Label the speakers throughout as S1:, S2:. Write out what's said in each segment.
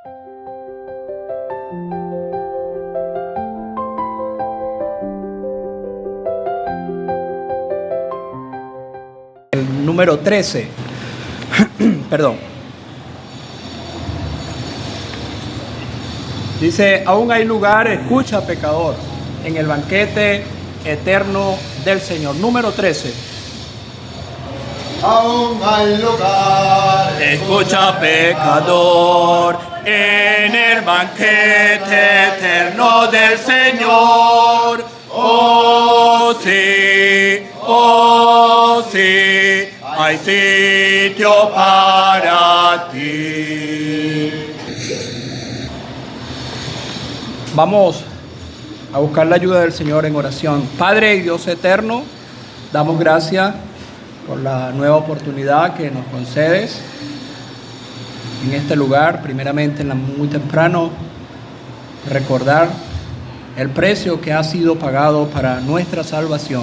S1: El número 13. Perdón. Dice, aún hay lugar, escucha pecador, en el banquete eterno del Señor. Número 13.
S2: Aún hay lugar,
S1: Escucha pecador, en el banquete eterno del Señor. Oh sí, hay sitio para ti. Vamos a buscar la ayuda del Señor en oración. Padre y Dios eterno, damos gracias por la nueva oportunidad que nos concedes en este lugar. Primeramente, muy temprano, recordar el precio que ha sido pagado para nuestra salvación.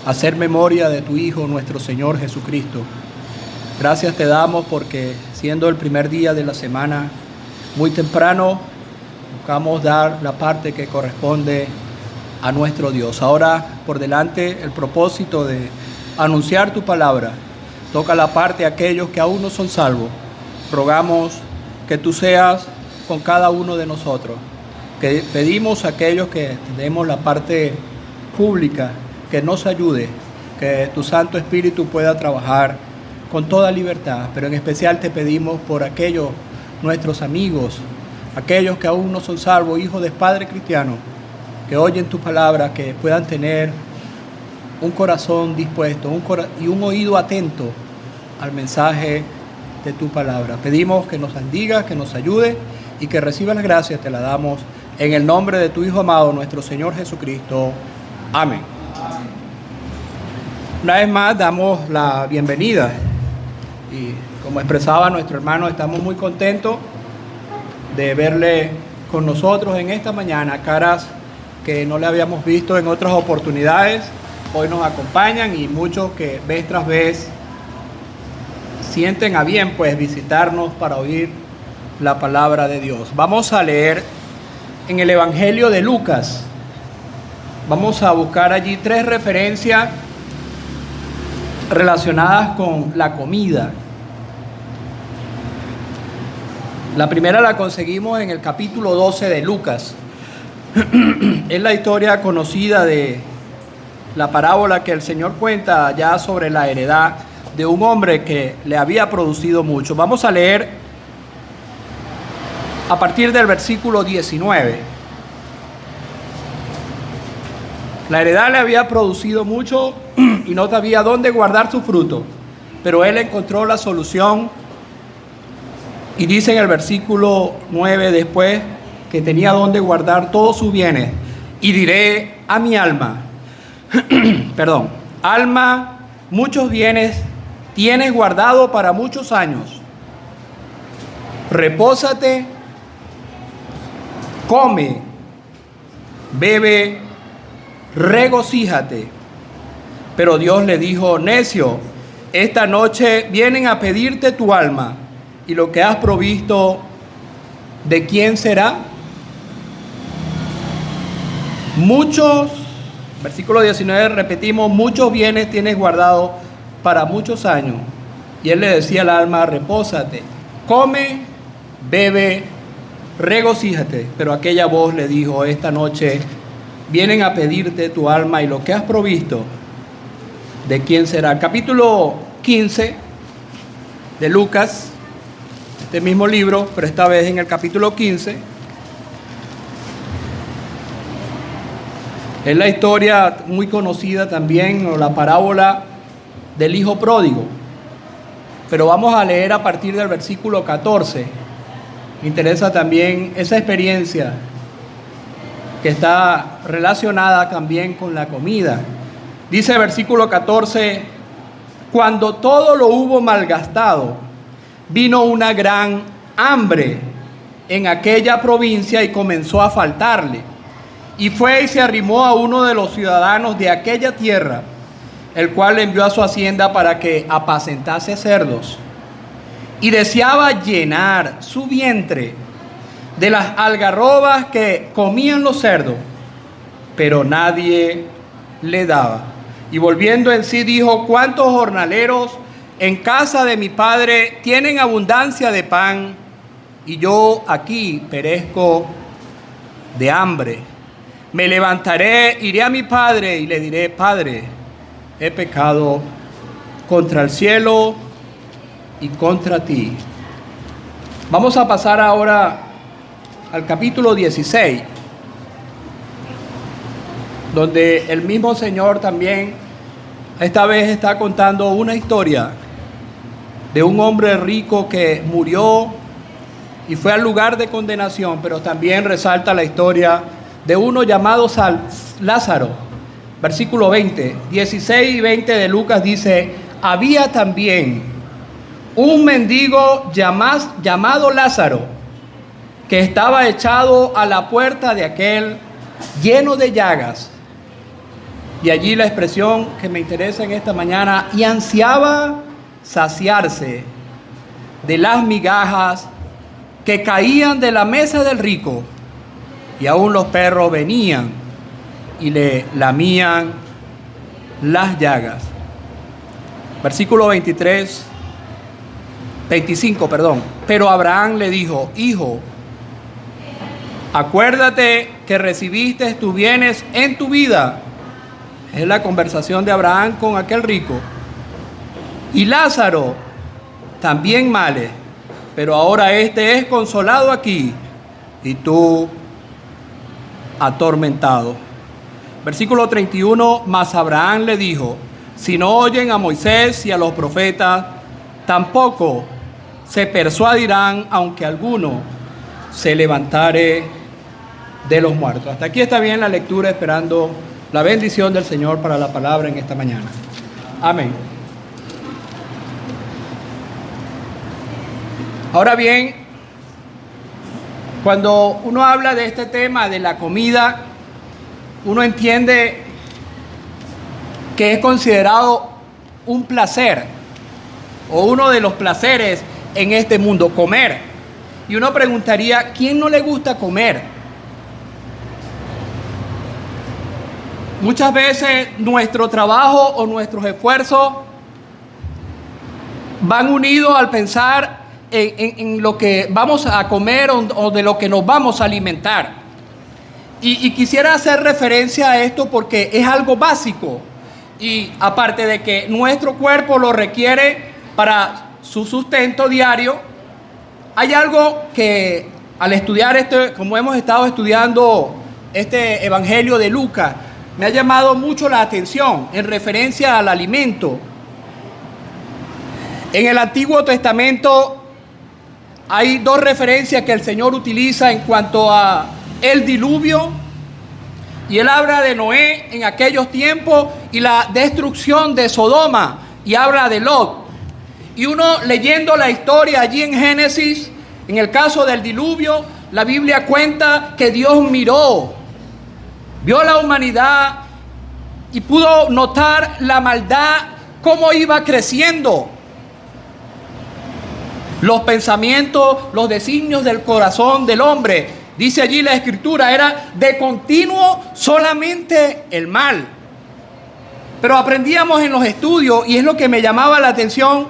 S1: Hacer memoria de tu Hijo, nuestro Señor Jesucristo. Gracias te damos porque siendo el primer día de la semana, muy temprano, buscamos dar la parte que corresponde a nuestro Dios. Ahora por delante el propósito de anunciar tu palabra. Toca la parte de aquellos que aún no son salvos. Rogamos que tú seas con cada uno de nosotros. Que pedimos a aquellos que tenemos la parte pública que nos ayude, que tu Santo Espíritu pueda trabajar con toda libertad, pero en especial te pedimos por aquellos nuestros amigos, aquellos que aún no son salvos, hijos de padre cristiano, que oyen tu palabra, que puedan tener un corazón dispuesto y un oído atento al mensaje de tu palabra. Pedimos que nos bendiga, que nos ayude y que reciba la gracia, te la damos en el nombre de tu Hijo amado, nuestro Señor Jesucristo. Amén. Una vez más damos la bienvenida y como expresaba nuestro hermano, estamos muy contentos de verle con nosotros en esta mañana, caras que no le habíamos visto en otras oportunidades. Hoy nos acompañan y muchos que vez tras vez sienten a bien pues visitarnos para oír la palabra de Dios. Vamos a leer en el Evangelio de Lucas. Vamos a buscar allí 3 referencias relacionadas con la comida. La primera la conseguimos en el capítulo 12 de Lucas. Es la historia conocida de la parábola que el Señor cuenta ya sobre la heredad de un hombre que le había producido mucho. Vamos a leer a partir del versículo 19. La heredad le había producido mucho y no sabía dónde guardar su fruto, pero él encontró la solución y dice en el versículo 9 después que tenía dónde guardar todos sus bienes. Y diré a mi alma, alma, muchos bienes tienes guardado para muchos años. Repósate, come, bebe, regocíjate. Pero Dios le dijo, necio, esta noche vienen a pedirte tu alma, y lo que has provisto, ¿de quién será? Muchos, versículo 19, repetimos, muchos bienes tienes guardado para muchos años. Y él le decía al alma, repósate, come, bebe, regocíjate. Pero aquella voz le dijo, esta noche vienen a pedirte tu alma y lo que has provisto, ¿de quién será? Capítulo 15 de Lucas, este mismo libro, pero esta vez en el capítulo 15. Es la historia muy conocida también, o la parábola del hijo pródigo. Pero vamos a leer a partir del versículo 14. Me interesa también esa experiencia que está relacionada también con la comida. Dice el versículo 14, cuando todo lo hubo malgastado, vino una gran hambre en aquella provincia y comenzó a faltarle. Y fue y se arrimó a uno de los ciudadanos de aquella tierra, el cual le envió a su hacienda para que apacentase cerdos. Y deseaba llenar su vientre de las algarrobas que comían los cerdos, pero nadie le daba. Y volviendo en sí dijo: ¿cuántos jornaleros en casa de mi padre tienen abundancia de pan, y yo aquí perezco de hambre? Me levantaré, iré a mi padre y le diré: Padre, he pecado contra el cielo y contra ti. Vamos a pasar ahora al capítulo 16, donde el mismo Señor también esta vez está contando una historia de un hombre rico que murió y fue al lugar de condenación, pero también resalta la historia de uno llamado Lázaro. Versículo 20, 16 y 20 de Lucas dice: había también un mendigo llamado Lázaro, que estaba echado a la puerta de aquel lleno de llagas. Y allí la expresión que me interesa en esta mañana: y ansiaba saciarse de las migajas que caían de la mesa del rico, y aún los perros venían y le lamían las llagas. Versículo 25. Pero Abraham le dijo: hijo, acuérdate que recibiste tus bienes en tu vida. Es la conversación de Abraham con aquel rico. Y Lázaro también male, pero ahora este es consolado aquí y tú atormentado. Versículo 31, mas Abraham le dijo: si no oyen a Moisés y a los profetas, tampoco se persuadirán, aunque alguno se levantare de los muertos. Hasta aquí está bien la lectura, esperando la bendición del Señor para la palabra en esta mañana. Amén. Ahora bien, cuando uno habla de este tema de la comida, uno entiende que es considerado un placer o uno de los placeres en este mundo, comer. Y uno preguntaría: ¿quién no le gusta comer? Muchas veces nuestro trabajo o nuestros esfuerzos van unidos al pensar en lo que vamos a comer o de lo que nos vamos a alimentar. Y quisiera hacer referencia a esto porque es algo básico. Y aparte de que nuestro cuerpo lo requiere para su sustento diario, hay algo que al estudiar como hemos estado estudiando este Evangelio de Lucas, me ha llamado mucho la atención en referencia al alimento. En el Antiguo Testamento hay dos referencias que el Señor utiliza en cuanto a el diluvio, y Él habla de Noé en aquellos tiempos y la destrucción de Sodoma, y habla de Lot. Y uno leyendo la historia allí en Génesis, en el caso del diluvio, la Biblia cuenta que Dios vio la humanidad y pudo notar la maldad, cómo iba creciendo. Los pensamientos, los designios del corazón del hombre, dice allí la Escritura, era de continuo solamente el mal. Pero aprendíamos en los estudios, y es lo que me llamaba la atención,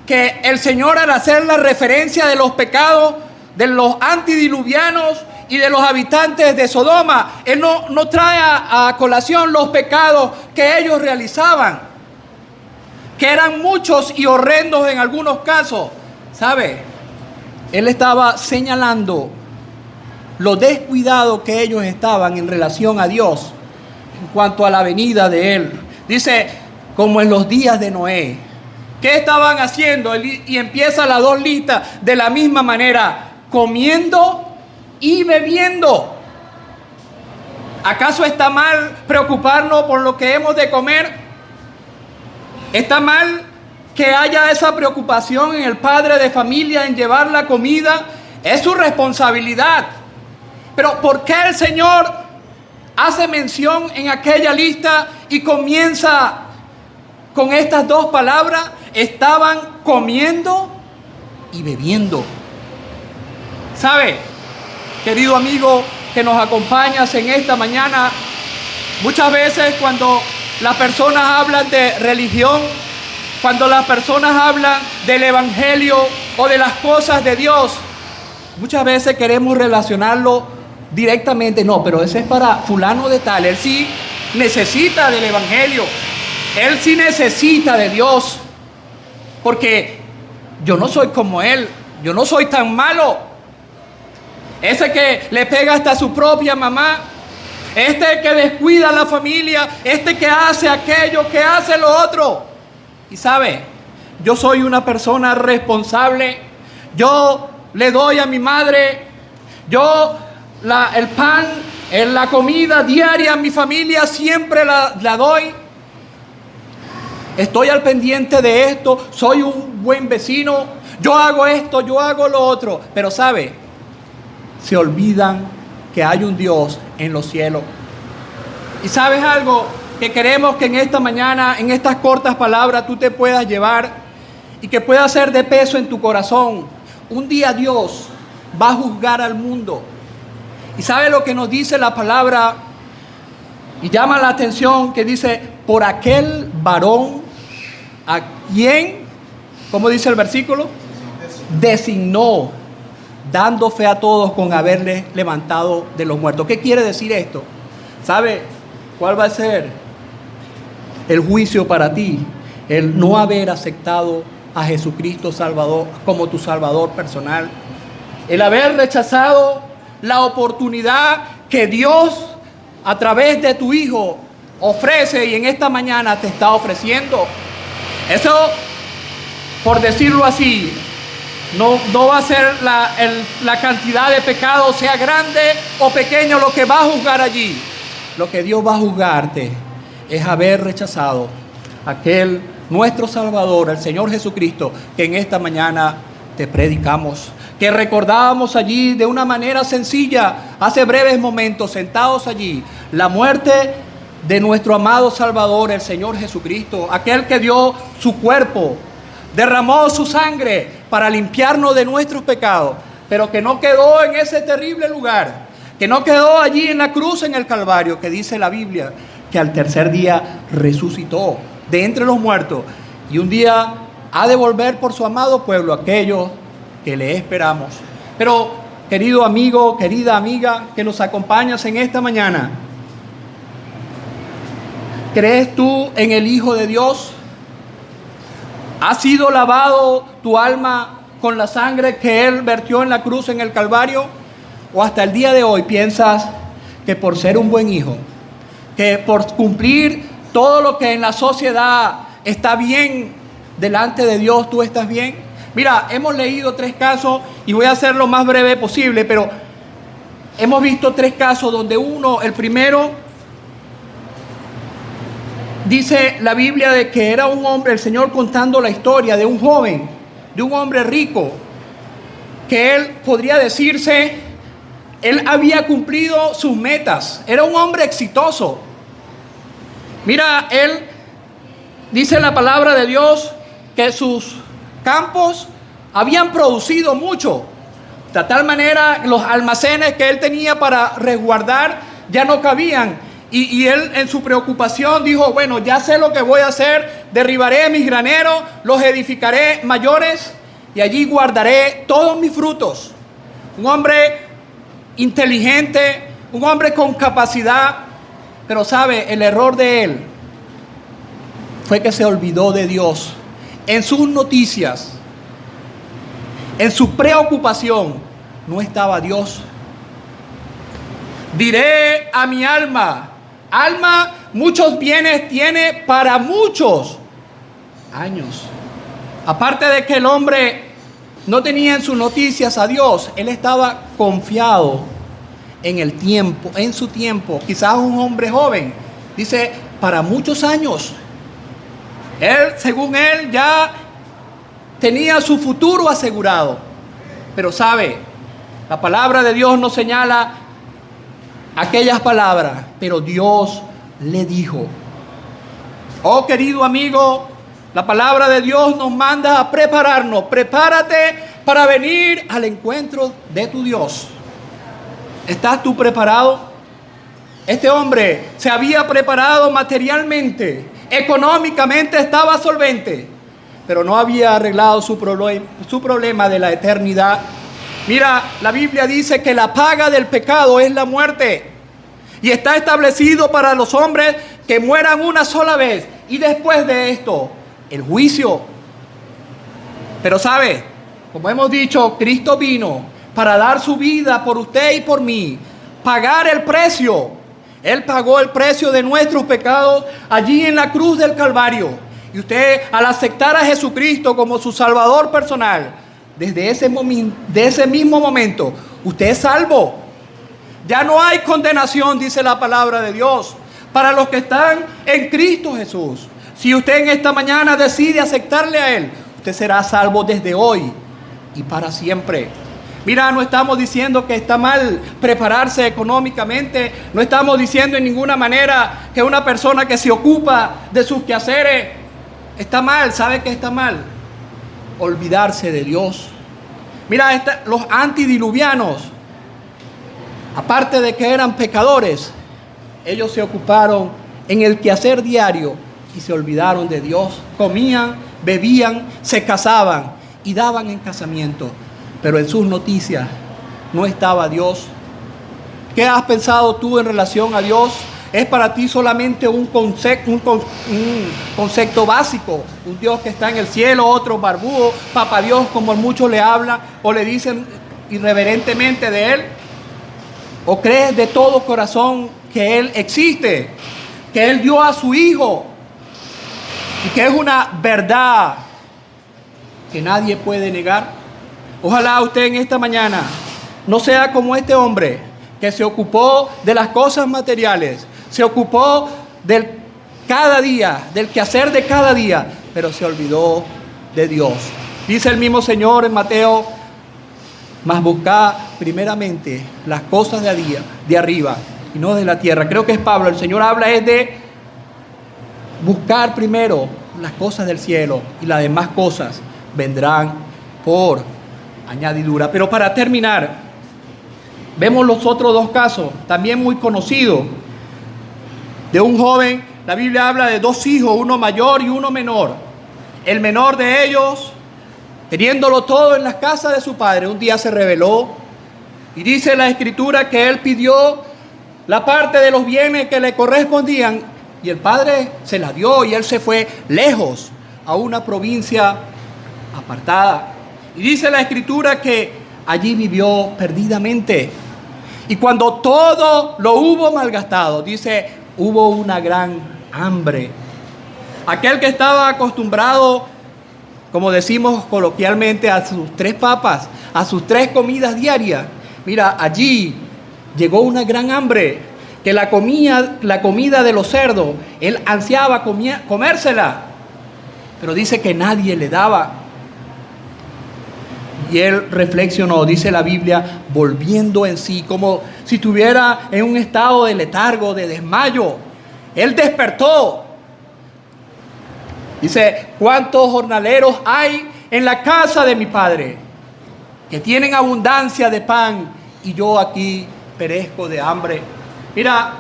S1: que el Señor, al hacer la referencia de los pecados de los antidiluvianos y de los habitantes de Sodoma, Él no trae a colación los pecados que ellos realizaban, que eran muchos y horrendos en algunos casos. ¿Sabe? Él estaba señalando lo descuidado que ellos estaban en relación a Dios en cuanto a la venida de Él. Dice, como en los días de Noé. ¿Qué estaban haciendo? Y empieza las dos listas de la misma manera: comiendo y bebiendo. ¿Acaso está mal preocuparnos por lo que hemos de comer? ¿Está mal que haya esa preocupación en el padre de familia en llevar la comida? Es su responsabilidad. Pero ¿por qué el Señor hace mención en aquella lista y comienza con estas dos palabras? Estaban comiendo y bebiendo. ¿Sabe? querido amigo que nos acompañas en esta mañana, muchas veces cuando las personas hablan de religión, cuando las personas hablan del evangelio o de las cosas de Dios, muchas veces queremos relacionarlo directamente. No, pero ese es para fulano de tal. Él sí necesita del evangelio. Él sí necesita de Dios. Porque yo no soy como él. Yo no soy tan malo. Ese que le pega hasta a su propia mamá. Este que descuida a la familia. Este que hace aquello, que hace lo otro. Y sabe, yo soy una persona responsable. Yo le doy a mi madre, el pan, la comida diaria a mi familia, siempre la doy. Estoy al pendiente de esto, soy un buen vecino, yo hago esto, yo hago lo otro. Pero sabe, se olvidan que hay un Dios en los cielos. Y sabes algo, que queremos que en esta mañana, en estas cortas palabras, tú te puedas llevar y que pueda ser de peso en tu corazón. Un día Dios va a juzgar al mundo. Y sabe lo que nos dice la palabra, y llama la atención, que dice, por aquel varón a quien, ¿cómo dice el versículo? Designó, dando fe a todos con haberle levantado de los muertos. ¿Qué quiere decir esto? ¿Sabe cuál va a ser el juicio para ti? El no haber aceptado a Jesucristo Salvador como tu Salvador personal. El haber rechazado la oportunidad que Dios a través de tu Hijo ofrece y en esta mañana te está ofreciendo. Eso, por decirlo así, no va a ser la cantidad de pecado, sea grande o pequeño, lo que va a juzgar allí. Lo que Dios va a juzgarte es haber rechazado a aquel nuestro Salvador, el Señor Jesucristo, que en esta mañana te predicamos, que recordábamos allí de una manera sencilla, hace breves momentos, sentados allí, la muerte de nuestro amado Salvador, el Señor Jesucristo, aquel que dio su cuerpo, derramó su sangre para limpiarnos de nuestros pecados, pero que no quedó en ese terrible lugar, que no quedó allí en la cruz, en el Calvario, que dice la Biblia, que al tercer día resucitó de entre los muertos, y un día ha de volver por su amado pueblo, aquellos que le esperamos. Pero, querido amigo, querida amiga, que nos acompañas en esta mañana, ¿crees tú en el Hijo de Dios? ¿Ha sido lavado tu alma con la sangre que Él vertió en la cruz, en el Calvario? ¿O hasta el día de hoy piensas que por ser un buen hijo, que por cumplir todo lo que en la sociedad está bien delante de Dios, tú estás bien? Mira, hemos leído 3 casos y voy a hacer lo más breve posible, pero hemos visto 3 casos donde el primero, dice la Biblia de que era un hombre, el Señor contando la historia de un joven, de un hombre rico, que él podría decirse, él había cumplido sus metas, era un hombre exitoso. Mira, él dice la palabra de Dios que sus campos habían producido mucho, de tal manera los almacenes que él tenía para resguardar ya no cabían. Y él en su preocupación dijo, bueno, ya sé lo que voy a hacer, derribaré mis graneros, los edificaré mayores y allí guardaré todos mis frutos. Un hombre inteligente, un hombre con capacidad, pero sabe, el error de él fue que se olvidó de Dios. En sus noticias, en su preocupación, no estaba Dios. Diré a mi alma, alma, muchos bienes tiene para muchos años. Aparte de que el hombre no tenía en sus noticias a Dios, él estaba confiado en el tiempo, en su tiempo. Quizás un hombre joven, dice, para muchos años. Él, según él, ya tenía su futuro asegurado. Pero sabe, la palabra de Dios nos señala aquellas palabras, pero Dios le dijo. Oh, querido amigo, la palabra de Dios nos manda a prepararnos. Prepárate para venir al encuentro de tu Dios. ¿Estás tú preparado? Este hombre se había preparado materialmente, económicamente estaba solvente, pero no había arreglado su problema de la eternidad. Mira, la Biblia dice que la paga del pecado es la muerte. Y está establecido para los hombres que mueran una sola vez. Y después de esto, el juicio. Pero ¿sabe? Como hemos dicho, Cristo vino para dar su vida por usted y por mí. Pagar el precio. Él pagó el precio de nuestros pecados allí en la cruz del Calvario. Y usted, al aceptar a Jesucristo como su Salvador personal, desde ese mismo momento, usted es salvo. Ya no hay condenación, dice la palabra de Dios, para los que están en Cristo Jesús. Si usted en esta mañana decide aceptarle a Él, usted será salvo desde hoy y para siempre. Mira, no estamos diciendo que está mal prepararse económicamente. No estamos diciendo en ninguna manera que una persona que se ocupa de sus quehaceres está mal. ¿Sabe qué está mal? Olvidarse de Dios. Mira, los antidiluvianos, aparte de que eran pecadores, ellos se ocuparon en el quehacer diario y se olvidaron de Dios. Comían, bebían, se casaban y daban en casamiento. Pero en sus noticias no estaba Dios. ¿Qué has pensado tú en relación a Dios? ¿Es para ti solamente un concepto básico? Un Dios que está en el cielo, otro barbudo, papá Dios, como muchos le hablan o le dicen irreverentemente de Él. ¿O crees de todo corazón que Él existe? Que Él dio a su Hijo y que es una verdad que nadie puede negar. Ojalá usted en esta mañana no sea como este hombre que se ocupó de las cosas materiales, se ocupó del cada día, del quehacer de cada día, pero se olvidó de Dios. Dice el mismo Señor en Mateo: mas buscad primeramente las cosas de arriba y no de la tierra. Creo que es Pablo. El Señor habla es de buscar primero las cosas del cielo y las demás cosas vendrán por añadidura. Pero para terminar, vemos los otros dos casos, también muy conocidos, de un joven. La Biblia habla de dos hijos, uno mayor y uno menor. El menor de ellos, teniéndolo todo en las casas de su padre, un día se rebeló y dice la Escritura que él pidió la parte de los bienes que le correspondían y el padre se la dio y él se fue lejos a una provincia apartada. Y dice la Escritura que allí vivió perdidamente. Y cuando todo lo hubo malgastado, dice, hubo una gran hambre. Aquel que estaba acostumbrado, como decimos coloquialmente, a sus 3 papas, a sus 3 comidas diarias. Mira, allí llegó una gran hambre, que la comida de los cerdos, él ansiaba comérsela, pero dice que nadie le daba. Y él reflexionó, dice la Biblia, volviendo en sí, como si estuviera en un estado de letargo, de desmayo. Él despertó. Dice, ¿cuántos jornaleros hay en la casa de mi padre que tienen abundancia de pan y yo aquí perezco de hambre? Mira,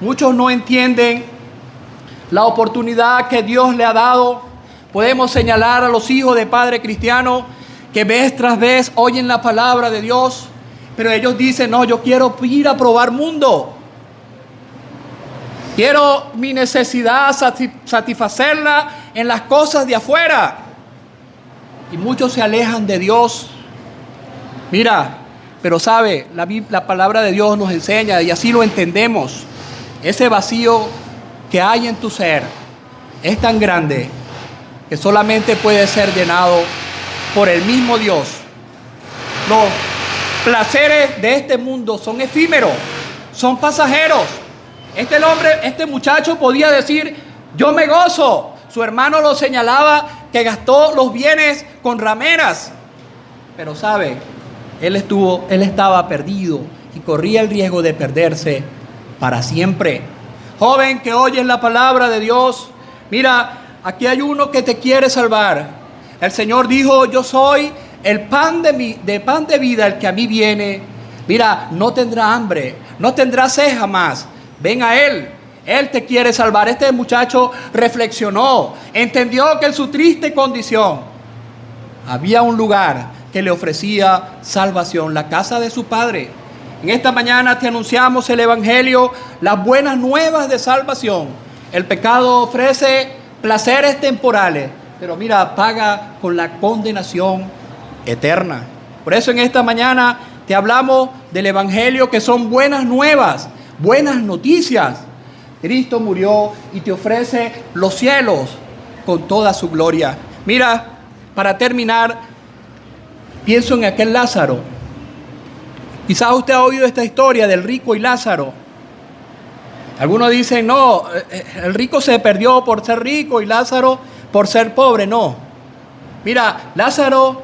S1: muchos no entienden la oportunidad que Dios le ha dado. Podemos señalar a los hijos de padre cristiano que vez tras vez oyen la palabra de Dios, pero ellos dicen, no, yo quiero ir a probar mundo. Quiero mi necesidad satisfacerla en las cosas de afuera. Y muchos se alejan de Dios. Mira, pero sabe, la palabra de Dios nos enseña, y así lo entendemos, ese vacío que hay en tu ser es tan grande que solamente puede ser llenado por el mismo Dios. Los placeres de este mundo son efímeros, son pasajeros. Este muchacho podía decir, yo me gozo. Su hermano lo señalaba que gastó los bienes con rameras. Pero sabe, él estaba perdido y corría el riesgo de perderse para siempre. Joven que oyes la palabra de Dios, mira, aquí hay uno que te quiere salvar. El Señor dijo, yo soy el pan de vida, el que a mí viene, Mira, no tendrá hambre, no tendrá sed jamás. Ven a Él. Él te quiere salvar. Este muchacho reflexionó, entendió que en su triste condición había un lugar que le ofrecía salvación, la casa de su padre. En esta mañana te anunciamos el Evangelio, las buenas nuevas de salvación. El pecado ofrece placeres temporales, pero mira, paga con la condenación eterna. Por eso en esta mañana te hablamos del Evangelio, que son buenas nuevas, buenas noticias. Cristo murió y te ofrece los cielos con toda su gloria. Mira, para terminar, pienso en aquel Lázaro. Quizás usted ha oído esta historia del rico y Lázaro. Algunos dicen, no, el rico se perdió por ser rico y Lázaro por ser pobre. No. Mira, Lázaro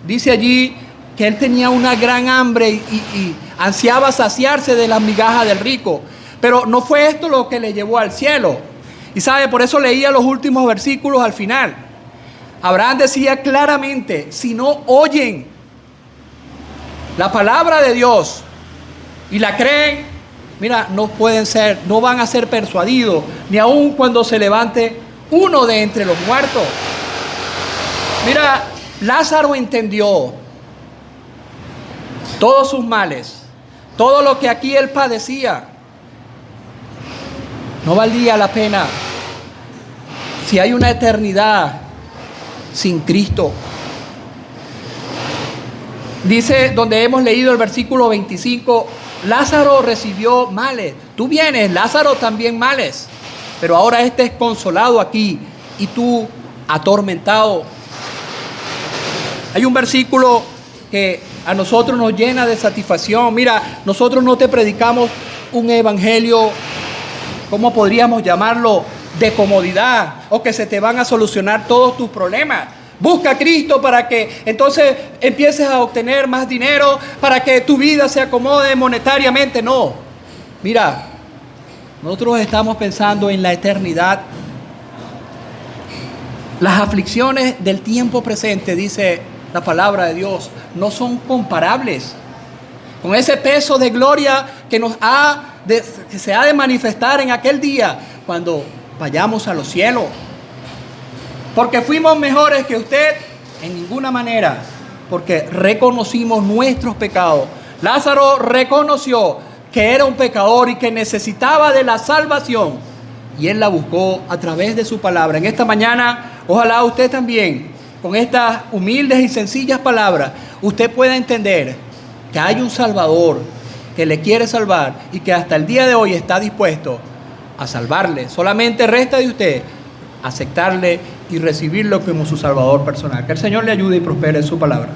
S1: dice allí que él tenía una gran hambre y ansiaba saciarse de las migajas del rico. Pero no fue esto lo que le llevó al cielo. Y sabe, por eso leía los últimos versículos al final. Abraham decía claramente, si no oyen la palabra de Dios y la creen, mira, no van a ser persuadidos, ni aun cuando se levante uno de entre los muertos. Mira, Lázaro entendió todos sus males, todo lo que aquí él padecía. No valdría la pena si hay una eternidad sin Cristo. Dice, donde hemos leído el versículo 25, Lázaro recibió males. Tú vienes, Lázaro también males. Pero ahora este es consolado aquí y tú atormentado. Hay un versículo que a nosotros nos llena de satisfacción. Mira, nosotros no te predicamos un evangelio, ¿cómo podríamos llamarlo? De comodidad, o que se te van a solucionar todos tus problemas. Busca a Cristo para que entonces empieces a obtener más dinero, para que tu vida se acomode monetariamente. No, mira, nosotros estamos pensando en la eternidad. Las aflicciones del tiempo presente, dice la palabra de Dios, no son comparables con ese peso de gloria que que se ha de manifestar en aquel día cuando vayamos a los cielos. Porque fuimos mejores que usted en ninguna manera, porque reconocimos nuestros pecados. Lázaro reconoció que era un pecador y que necesitaba de la salvación, y él la buscó a través de su palabra. En esta mañana, ojalá usted también, con estas humildes y sencillas palabras, usted pueda entender que hay un Salvador que le quiere salvar y que hasta el día de hoy está dispuesto a salvarle. Solamente resta de usted aceptarle y recibirlo como su Salvador personal. Que el Señor le ayude y prospere en su palabra.